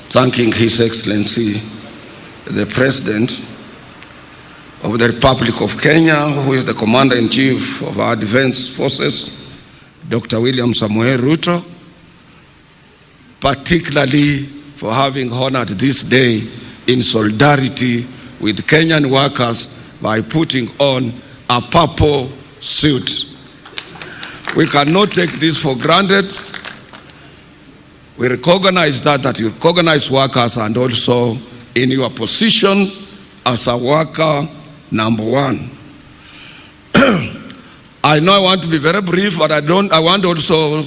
thanking His Excellency, the President of the Republic of Kenya, who is the Commander-in-Chief of our Defense Forces, Dr. William Samoei Ruto, particularly for having honored this day in solidarity with Kenyan workers by putting on a purple suit. We cannot take this for granted. We recognize that you recognize workers, and also in your position as a worker number one. I know I want to be very brief, but I want also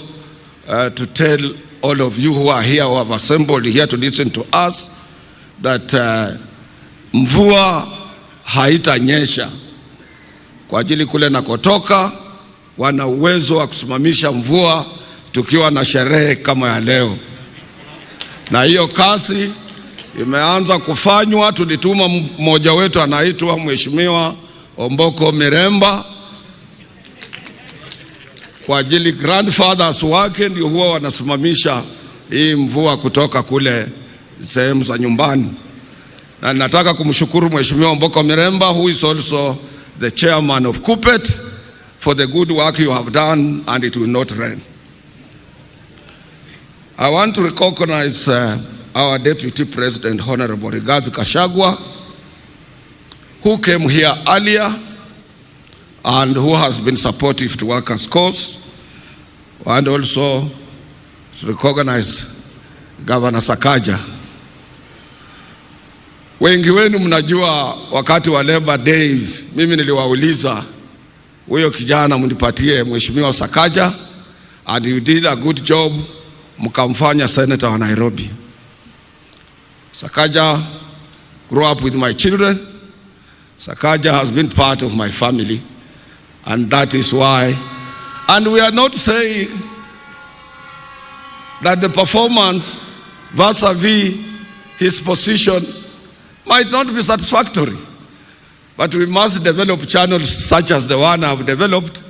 to tell all of you who are here, who have assembled here to listen to us, that mvua haitanyesha. Kwa ajili kule nakotoka wana uwezo wa kusimamisha mvua tukiwa na sherehe kama ya leo. Na hiyo kazi imeanza kufanywa. Tulituma mmoja wetu anaitwa Mheshimiwa Omboko Miremba kwa ajili grandfathers wake ndio huwa wanasimamisha hii mvua kutoka kule sehemu za nyumbani. Na nataka kumshukuru Mheshimiwa Omboko Miremba, who is also the chairman of KUPPET, for the good work you have done, and it will not rain. I want to recognize our Deputy President, Honorable Rigathi Gachagua, who came here earlier and who has been supportive to workers' cause, and also to recognize Governor Sakaja. Wengi wenu mnajua wakati wa Labor Days, mimi niliwauliza huyo kijana mnipatie Mheshimiwa Sakaja, and you did a good job, mkamfanya senator wa Nairobi. Sakaja grew up with my children. Sakaja has been part of my family, and that is why. And we are not saying that the performance vis-a-vis his position might not be satisfactory, but we must develop channels such as the one I've developed,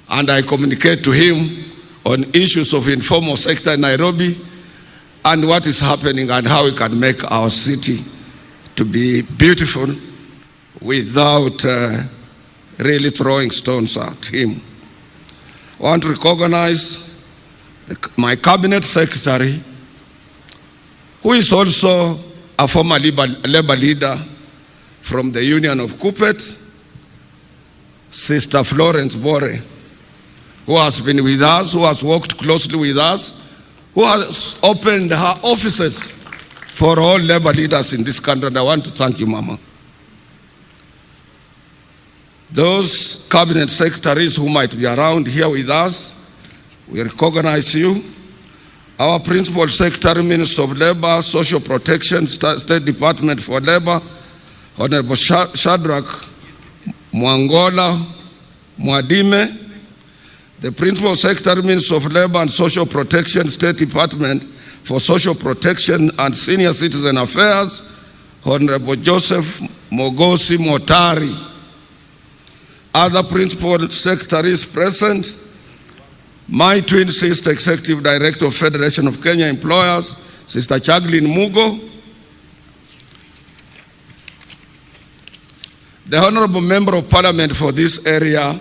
and I communicate to him on issues of informal sector in Nairobi and what is happening and how we can make our city to be beautiful without really throwing stones at him. I want to recognize my cabinet secretary, who is also a former labor leader from the Union of KUPPET, Sister Florence Bore, who has been with us, who has worked closely with us, who has opened her offices for all labor leaders in this country. And I want to thank you, Mama. Those cabinet secretaries who might be around here with us, we recognize you. Our Principal Secretary, Minister of Labor, Social Protection, State Department for Labor, Honorable Shadrach Mwangola Mwadime, the Principal Secretary, Minister of Labor and Social Protection, State Department for Social Protection and Senior Citizen Affairs, Honorable Joseph Mogosi Motari. Other Principal Secretaries present: my twin sister, Executive Director of Federation of Kenya Employers, Sister Chaglin Mugo, the Honorable Member of Parliament for this area,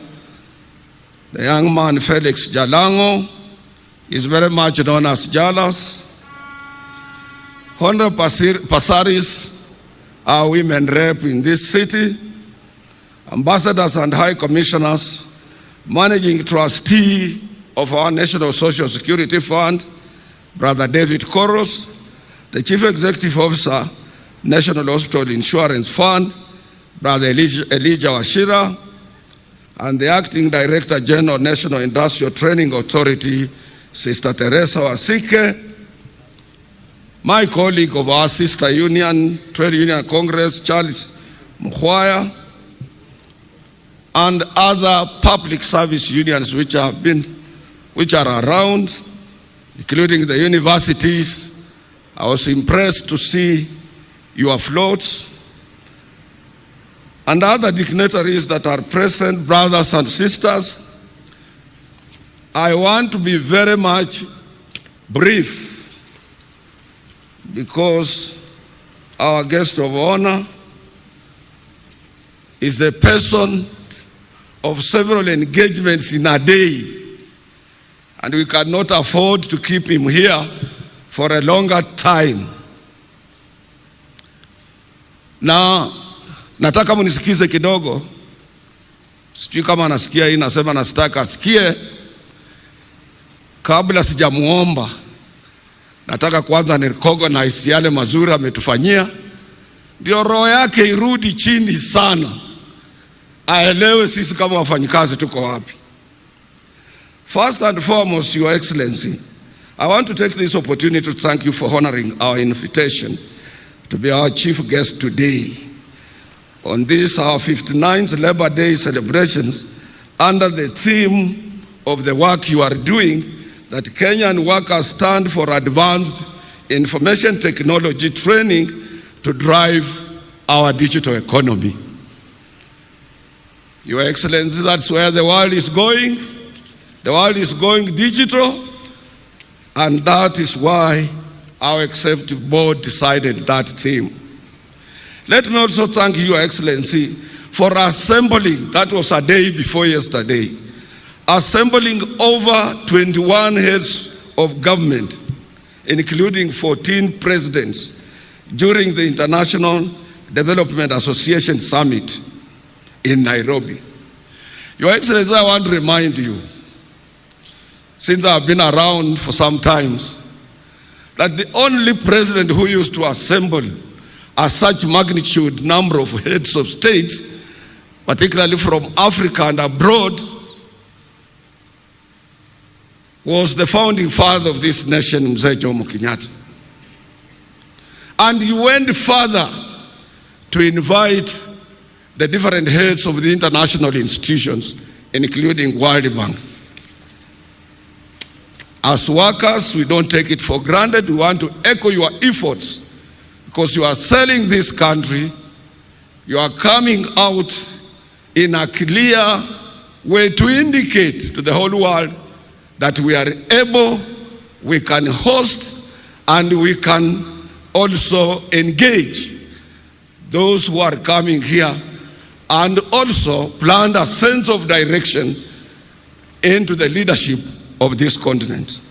the young man Felix Jalango, is very much known as Jalas. Honorable Pasaris, our women rep in this city, ambassadors and high commissioners, managing trustee of our National Social Security Fund, Brother David Koros, the Chief Executive Officer, National Hospital Insurance Fund, Brother Elijah Washira, and the Acting Director General, National Industrial Training Authority, Sister Teresa Wasike, my colleague of our sister union, Trade Union Congress, Charles Mkhwaya, and other public service unions which are around, including the universities. I was impressed to see your floats, and other dignitaries that are present, brothers and sisters. I want to be very much brief. because our guest of honor is a person of several engagements in a day, and we cannot afford to keep him here for a longer time. Na nataka munisikize kidogo, sijui kama nasikia hii, nasema nasitaka asikie. Kabla sijamuomba, nataka kwanza ni recognize yale mazuri ametufanyia, ndio roho yake irudi chini sana, aelewe sisi kama wafanyikazi tuko wapi. First and foremost, Your Excellency, I want to take this opportunity to thank you for honoring our invitation to be our chief guest today on this our 59th Labor Day celebrations under the theme of the work you are doing, that Kenyan workers stand for advanced information technology training to drive our digital economy. Your Excellency, that's where the world is going. The world is going digital, and that is why our executive board decided that theme. Let me also thank you, Your Excellency, for assembling, that was a day before yesterday, assembling over 21 heads of government, including 14 presidents, during the International Development Association Summit in Nairobi. Your Excellency, I want to remind you, since I've been around for some times, that the only president who used to assemble a such magnitude number of heads of states, particularly from Africa and abroad, was the founding father of this nation, Mzee Jomo Kenyatta. And he went further to invite the different heads of the international institutions, including World Bank. As workers, we don't take it for granted. We want to echo your efforts, because you are selling this country. You are coming out in a clear way to indicate to the whole world that we are able, we can host, and we can also engage those who are coming here, and also plant a sense of direction into the leadership of this continent.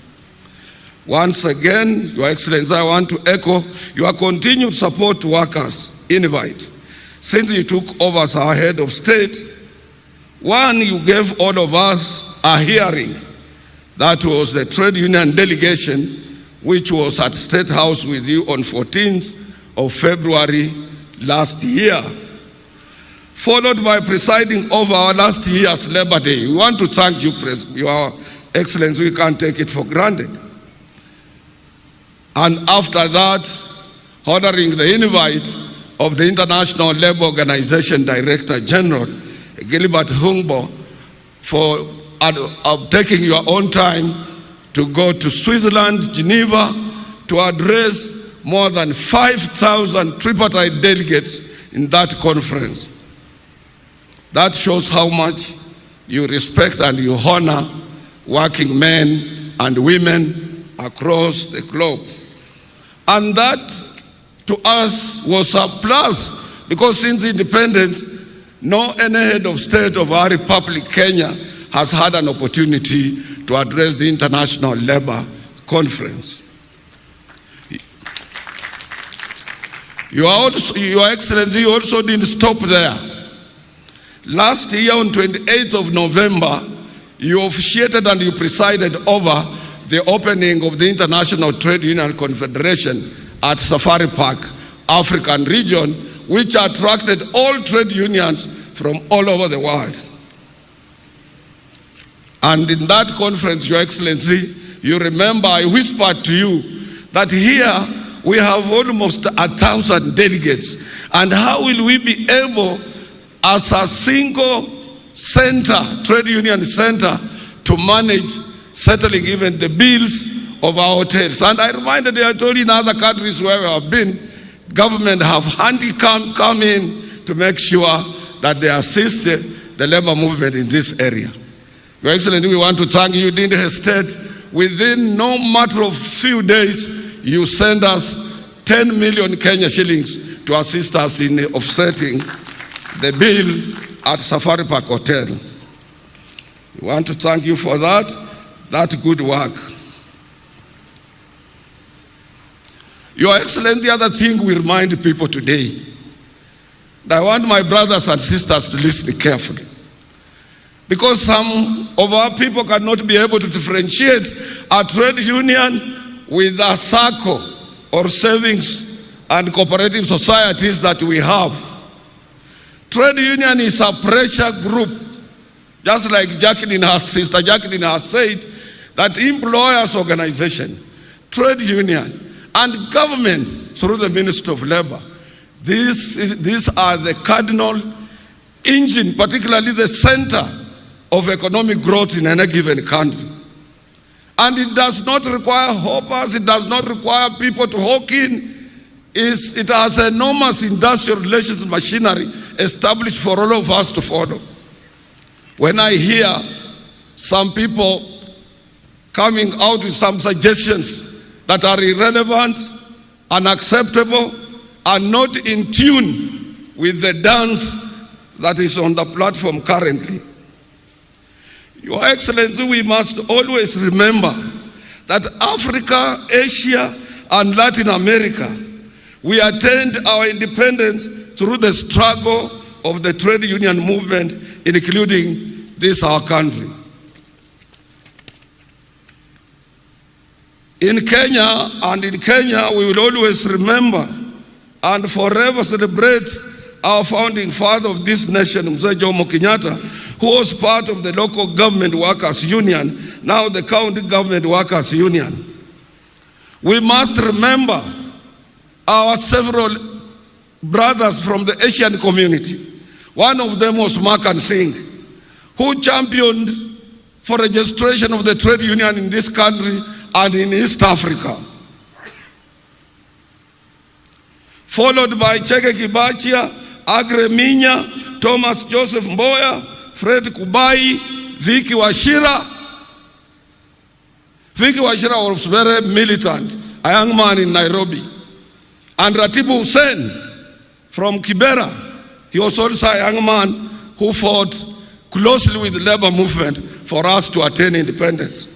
Once again, Your Excellency, I want to echo your continued support to workers' invite. Since you took over as our head of state, one, you gave all of us a hearing. That was the trade union delegation, which was at State House with you on 14th of February last year, followed by presiding over our last year's Labor Day. We want to thank you, Your Excellency. We can't take it for granted. And after that, honoring the invite of the International Labour Organization Director General, Gilbert Humbo, for taking your own time to go to Switzerland, Geneva, to address more than 5,000 tripartite delegates in that conference. That shows how much you respect and you honor working men and women across the globe. And that, to us, was a plus, because since independence, no any head of state of our republic, Kenya, has had an opportunity to address the International Labour Conference. Your Excellency, you also didn't stop there. Last year on 28th of November, you officiated and you presided over the opening of the International Trade Union Confederation at Safari Park, African region, which attracted all trade unions from all over the world. And in that conference, Your Excellency, you remember I whispered to you that here we have almost 1,000 delegates. And how will we be able, as a single center, trade union center, to manage settling even the bills of our hotels? And I reminded you, I told you in other countries where we have been, government have handicap come in to make sure that they assist the labor movement in this area. Your Excellency, we want to thank you. You didn't hesitate. Within no matter of few days, you send us 10 million Kenya shillings to assist us in offsetting the bill at Safari Park Hotel. We want to thank you for that good work. Your Excellency, the other thing we remind people today, and I want my brothers and sisters to listen carefully, because some of our people cannot be able to differentiate a trade union with a SACCO or savings and cooperative societies that we have. Trade union is a pressure group, just like Sister Jacqueline has said, that employers organization, trade union, and government through the Ministry of Labor. These are the cardinal engine, particularly the center of economic growth in any given country. And it does not require hoppers, it does not require people to hawk in. It has enormous industrial relations machinery established for all of us to follow. When I hear some people coming out with some suggestions that are irrelevant, unacceptable, and not in tune with the dance that is on the platform currently. Your Excellency, we must always remember that Africa, Asia, and Latin America, we attained our independence through the struggle of the trade union movement, including this our country. In Kenya, we will always remember and forever celebrate our founding father of this nation, Mzee Jomo Kenyatta, who was part of the local government workers union, now the county government workers union. We must remember our several brothers from the Asian community. One of them was Makan Singh, who championed for registration of the trade union in this country and in East Africa. Followed by Cheke Kibachia, Agre Minya, Thomas Joseph Mboya, Fred Kubai, Vicky Wachira. Vicky Wachira was very militant, a young man in Nairobi. And Ratibu Hussein from Kibera, he was also a young man who fought closely with the labor movement for us to attain independence.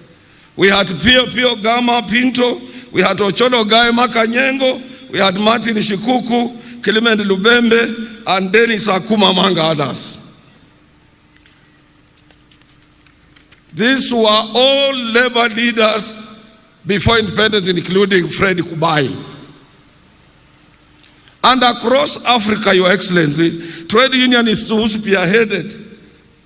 We had Pio Gama Pinto, we had Ocholo Gaema Kanyengo, we had Martin Shikuku, Clement Lubembe, and Dennis Akuma, among others. These were all labor leaders before independence, including Fred Kubai. And across Africa, Your Excellency, trade unionists who spearheaded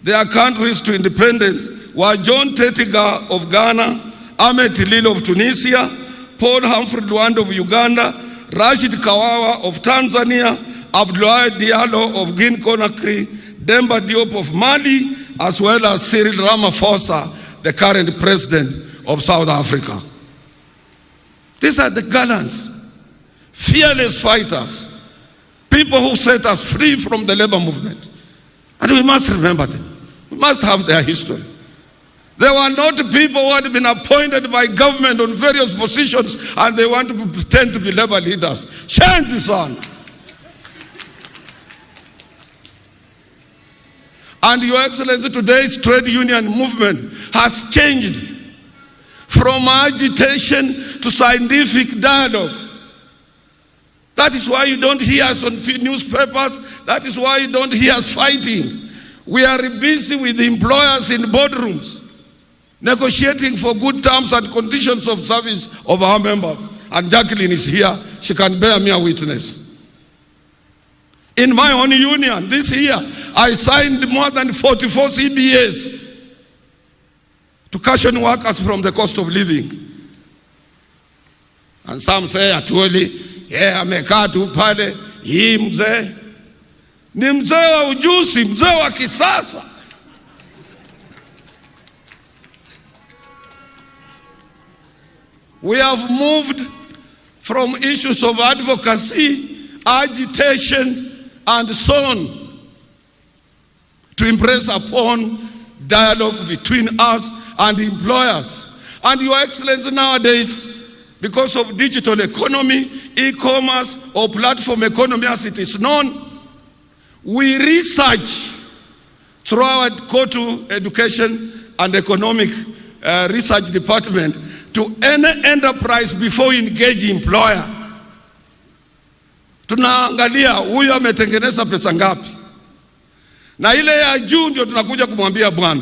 their countries to independence were John Tetiga of Ghana, Ahmed Tilil of Tunisia, Paul Humphrey Luanda of Uganda, Rashid Kawawa of Tanzania, Abdoulaye Diallo of Guinea-Conakry, Demba Diop of Mali, as well as Cyril Ramaphosa, the current president of South Africa. These are the gallants, fearless fighters, people who set us free from the labor movement. And we must remember them. We must have their history. They were not people who had been appointed by government on various positions and they want to pretend to be labor leaders. Shenzi, son. And Your Excellency, today's trade union movement has changed from agitation to scientific dialogue. That is why you don't hear us on newspapers. That is why you don't hear us fighting. We are busy with the employers in boardrooms, negotiating for good terms and conditions of service of our members. And Jacqueline is here. She can bear me a witness. In my own union, this year, I signed more than 44 CBAs to cushion workers from the cost of living. And some say, Atwoli, amekaa tu pale, hii mzee. Ni mzee wa ujuzi, mzee wa kisasa. We have moved from issues of advocacy, agitation, and so on to impress upon dialogue between us and employers. And Your Excellency, nowadays, because of digital economy, e-commerce, or platform economy as it is known. We research through our Kotu Education and Economic Research Department to any enterprise before we engage employer. Tunaangalia huyu ametengeneza pesa ngapi. Na ile ya juu ndio tunakuja kumwambia bwana,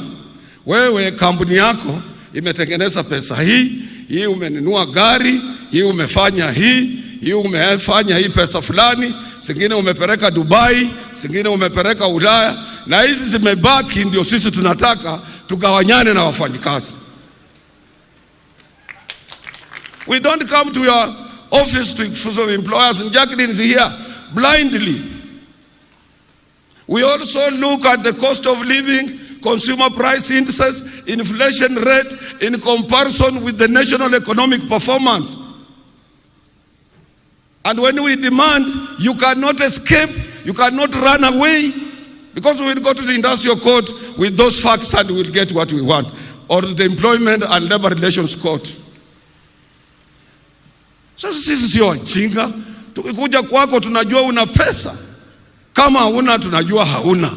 wewe kampuni yako imetengeneza pesa hii umenunua gari, hii umefanya hii umefanya hii pesa fulani, zingine umepeleka Dubai, zingine umepeleka Ulaya, na hizi zimebaki ndio sisi tunataka tugawanyane na wafanyikazi. We don't come to your office to for employers, and Jacqueline is here blindly. We also look at the cost of living, consumer price indices, inflation rate in comparison with the national economic performance. And when we demand, you cannot escape, you cannot run away, because we will go to the industrial court with those facts and we will get what we want, or the employment and labor relations court. So sisi sio wajinga. Tukikuja kwako tunajua una pesa, kama hauna tunajua hauna.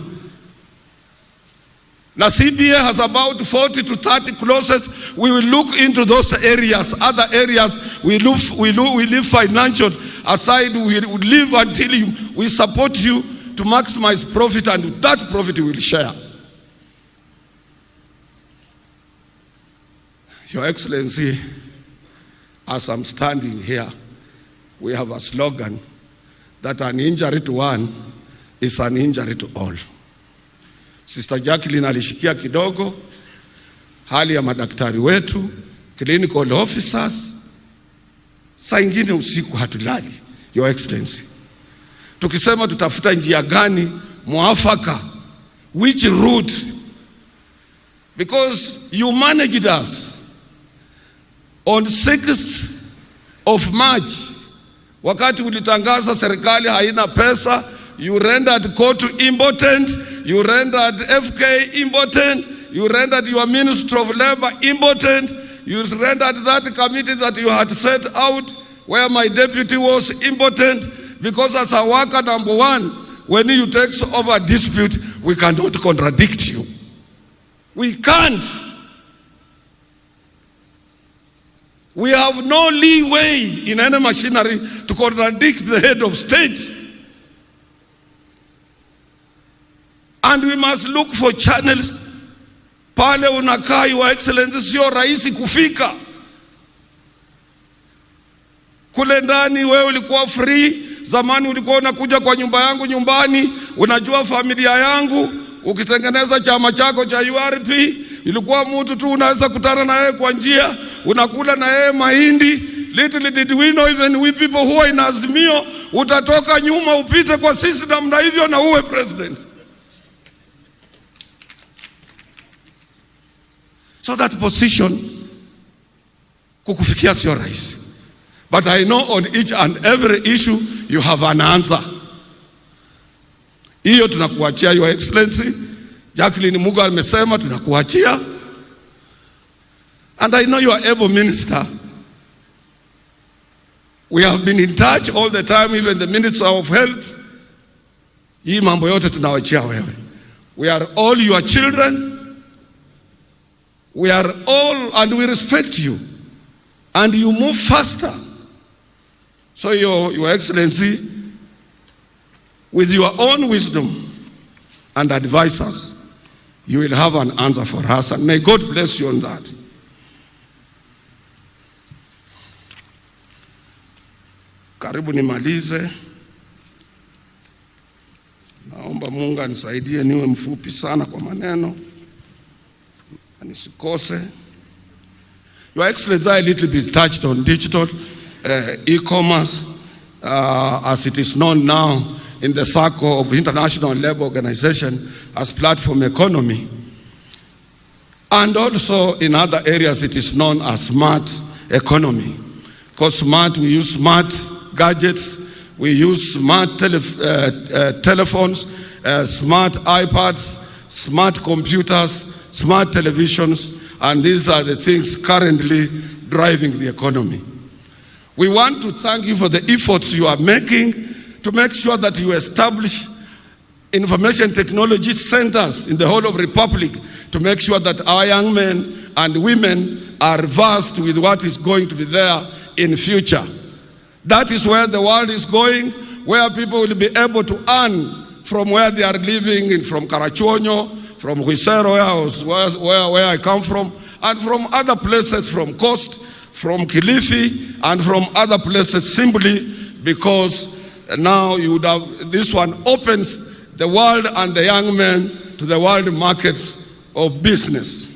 Na CBA has about 40 to 30 clauses. We will look into those areas. Other areas we leave financial aside. We will live until we support you to maximize profit, and with that profit we will share. Your Excellency, as I'm standing here, we have a slogan that an injury to one is an injury to all. Sister Jacqueline alishikia kidogo hali ya madaktari wetu, clinical officers. Saa ingine usiku hatulali, Your Excellency. Tukisema tutafuta njia gani mwafaka, which route, because you managed us on 6th of March. Wakati ulitangaza serikali haina pesa, you rendered Kotu impotent, you rendered FK impotent, you rendered your Minister of Labor impotent, you rendered that committee that you had set out where my deputy was impotent, because as a worker number one, when you take over dispute, we cannot contradict you. We can't. We have no leeway in any machinery to contradict the head of state. And we must look for channels. Pale unakaa, Your Excellency, sio rahisi kufika. Kule ndani wewe ulikuwa free. Zamani ulikuwa unakuja kwa nyumba yangu nyumbani, unajua familia yangu, ukitengeneza chama chako cha URP, ilikuwa mtu tu unaweza kutana na yeye kwa njia, unakula na yeye mahindi. Little did we know, even we people who are in Azimio, utatoka nyuma upite kwa sisi namna hivyo na uwe president. So that position kukufikia sio rahisi. But I know on each and every issue you have an answer. Hiyo tunakuachia, Your Excellency. Jacqueline Muga amesema tunakuachia. And I know you are able minister. We have been in touch all the time, even the Minister of Health. Hii mambo yote tunawachia wewe. We are all your children. We are all, and we respect you. And you move faster. So Your Excellency, with your own wisdom and advisors, you will have an answer for us, and may God bless you on that. Karibu nimalize. Naomba Mungu anisaidie niwe mfupi sana kwa maneno, nisikose. Your Excellency, I a little bit touched on digital e-commerce, as it is known now in the circle of International Labour Organization as platform economy. And also in other areas it is known as smart economy. Because smart, we use smart gadgets, we use smart telephones, smart iPads, smart computers, smart televisions, and these are the things currently driving the economy. We want to thank you for the efforts you are making to make sure that you establish information technology centers in the whole of the Republic to make sure that our young men and women are versed with what is going to be there in future. That is where the world is going, where people will be able to earn from where they are living, from Karachuonyo, from Huisero, where I come from, and from other places, from Coast, from Kilifi, and from other places, simply because now you would have, this one opens the world and the young men to the world markets of business.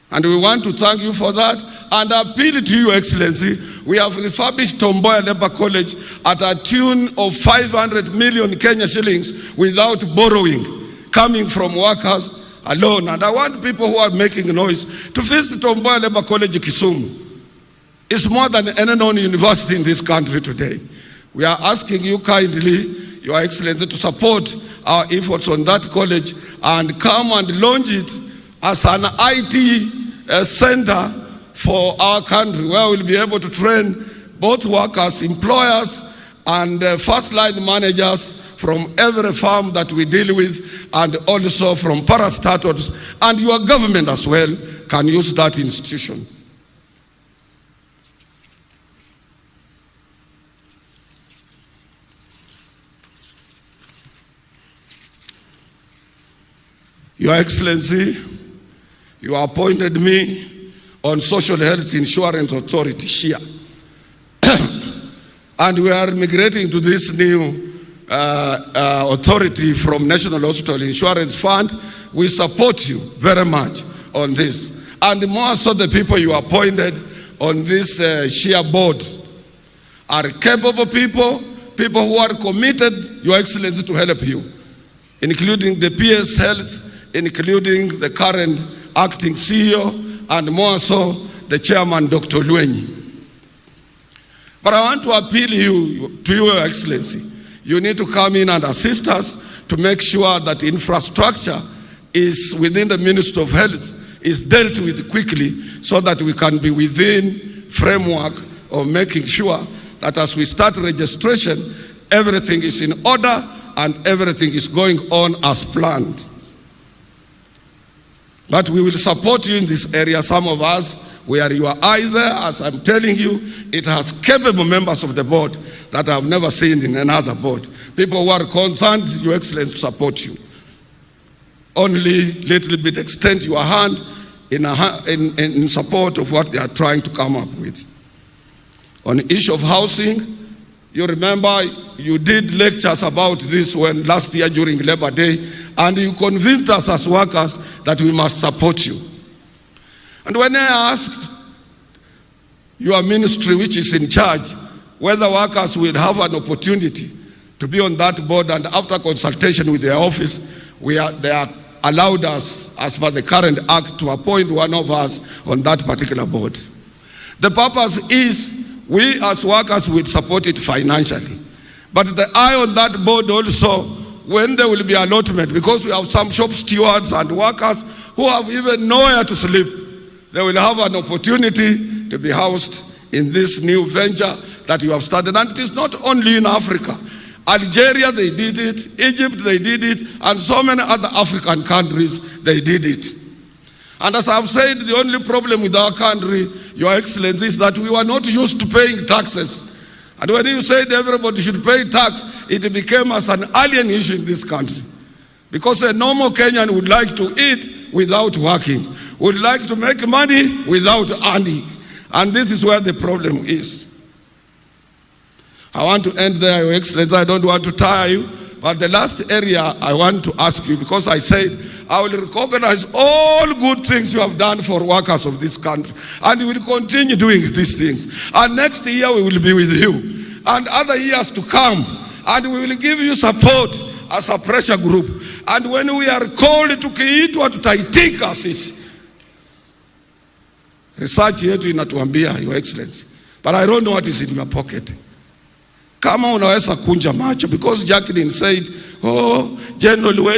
And we want to thank you for that and appeal to you, Excellency. We have refurbished Tomboya Labour College at a tune of 500 million Kenya shillings without borrowing, coming from workers alone. And I want people who are making noise to visit Tomboya Labour College Kisumu. It's more than any known university in this country today. We are asking you kindly, Your Excellency, to support our efforts on that college and come and launch it as an IT center for our country, where we'll be able to train both workers, employers, and first-line managers from every farm that we deal with, and also from parastatals, and your government as well can use that institution. Your Excellency, you appointed me on Social Health Insurance Authority, SHIA. And we are migrating to this new authority from National Hospital Insurance Fund. We support you very much on this. And more so, the people you appointed on this SHIA board are capable people, people who are committed, Your Excellency, to help you, including the PS Health, including the current acting CEO, and more so, the chairman, Dr. Luenyi. But I want to appeal to you, Your Excellency. You need to come in and assist us to make sure that infrastructure is within the Ministry of Health, is dealt with quickly, so that we can be within framework of making sure that as we start registration, everything is in order and everything is going on as planned. But we will support you in this area. Some of us, where you are either, as I'm telling you, it has capable members of the board that I've never seen in another board. People who are concerned, Your Excellency, to support you. Only little bit extend your hand in support of what they are trying to come up with. On the issue of housing, you remember you did lectures about this when last year during Labor Day, and you convinced us as workers that we must support you. And when I asked your ministry, which is in charge, whether workers will have an opportunity to be on that board, and after consultation with their office, they are allowed us, as per the current act, to appoint one of us on that particular board. The purpose is we as workers will support it financially. But the eye on that board also, when there will be allotment, because we have some shop stewards and workers who have even nowhere to sleep, they will have an opportunity to be housed in this new venture that you have started. And it is not only in Africa. Algeria, they did it. Egypt, they did it. And so many other African countries, they did it. And as I've said, the only problem with our country, Your Excellency, is that we were not used to paying taxes. And when you said everybody should pay tax, it became as an alien issue in this country. Because a normal Kenyan would like to eat without working, would like to make money without earning. And this is where the problem is. I want to end there, Your Excellency. I don't want to tire you. But the last area I want to ask you, because I said I will recognize all good things you have done for workers of this country, and you will continue doing these things. And next year we will be with you, and other years to come, and we will give you support as a pressure group. And when we are called to kiitwa, tutaitika sisi. Research yetu inatuambia, Your Excellency, but I don't know what is in your pocket. Kama unaweza kunja macho, because Jacqueline said, oh, General